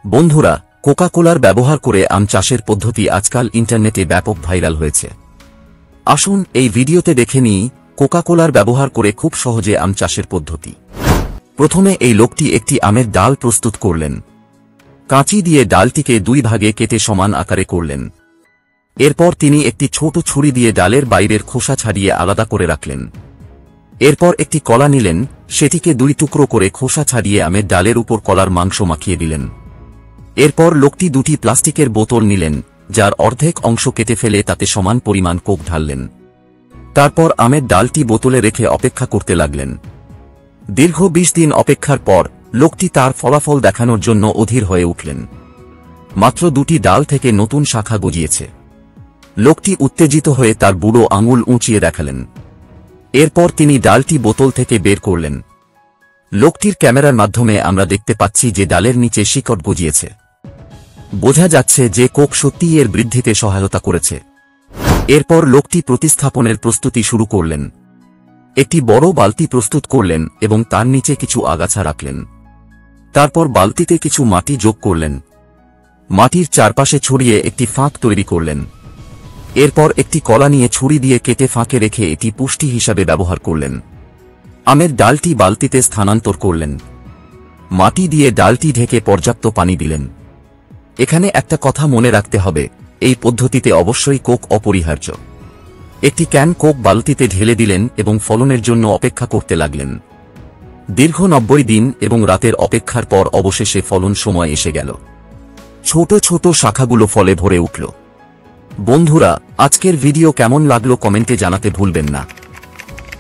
বন্ধুরা, কোকা কোলার ব্যবহার করে আম চাষের পদ্ধতি আজকাল ইন্টারনেটে ব্যাপক ভাইরাল হয়েছে। আসুন এই ভিডিওতে দেখে নিই কোকা কোলার ব্যবহার করে খুব সহজে আম চাষের পদ্ধতি। প্রথমে এই লোকটি একটি আমের ডাল প্রস্তুত করলেন। কাঁচি দিয়ে ডালটিকে দুই ভাগে কেটে সমান আকারে করলেন। এরপর তিনি একটি ছোট ছুরি দিয়ে ডালের বাইরের খোসা ছাড়িয়ে আলাদা করে রাখলেন। এরপর একটি কলা নিলেন, সেটিকে দুই টুকরো করে খোসা ছাড়িয়ে আমের ডালের উপর কলার মাংস মাখিয়ে দিলেন। এরপর লোকটি দুটি প্লাস্টিকের বোতল নিলেন, যার অর্ধেক অংশ কেটে ফেলে তাতে সমান পরিমাণ কোক ঢাললেন। তারপর আমের ডালটি বোতলে রেখে অপেক্ষা করতে লাগলেন। দীর্ঘ 20 দিন অপেক্ষার পর লোকটি তার ফলাফল দেখানোর জন্য অধীর হয়ে উঠলেন। মাত্র দুটি ডাল থেকে নতুন শাখা গজিয়েছে। লোকটি উত্তেজিত হয়ে তার বুড়ো আঙুল উঁচিয়ে দেখালেন। এরপর তিনি ডালটি বোতল থেকে বের করলেন। লোকটির ক্যামেরার মাধ্যমে আমরা দেখতে পাচ্ছি যে ডালের নিচে শিকড় গজিয়েছে। বোঝা যাচ্ছে যে কোক সত্যিই এর বৃদ্ধিতে সহায়তা করেছে। এরপর লোকটি প্রতিস্থাপনের প্রস্তুতি শুরু করলেন। একটি বড় বালতি প্রস্তুত করলেন এবং তার নিচে কিছু আগাছা রাখলেন। তারপর বালতিতে কিছু মাটি যোগ করলেন। মাটির চারপাশে ছড়িয়ে একটি ফাঁক তৈরি করলেন। এরপর একটি কলা নিয়ে ছুরি দিয়ে কেটে ফাঁকে রেখে এটি পুষ্টি হিসাবে ব্যবহার করলেন। আমের ডালটি বালতিতে স্থানান্তর করলেন। মাটি দিয়ে ডালটি ঢেকে পর্যাপ্ত পানি দিলেন। এখানে একটা কথা মনে রাখতে হবে, এই পদ্ধতিতে অবশ্যই কোক অপরিহার্য। একটি ক্যান কোক বালতিতে ঢেলে দিলেন এবং ফলনের জন্য অপেক্ষা করতে লাগলেন। দীর্ঘ 90 দিন এবং রাতের অপেক্ষার পর অবশেষে ফলন সময় এসে গেল। ছোট ছোট শাখাগুলো ফলে ভরে উঠল। বন্ধুরা, আজকের ভিডিও কেমন লাগলো কমেন্টে জানাতে ভুলবেন না।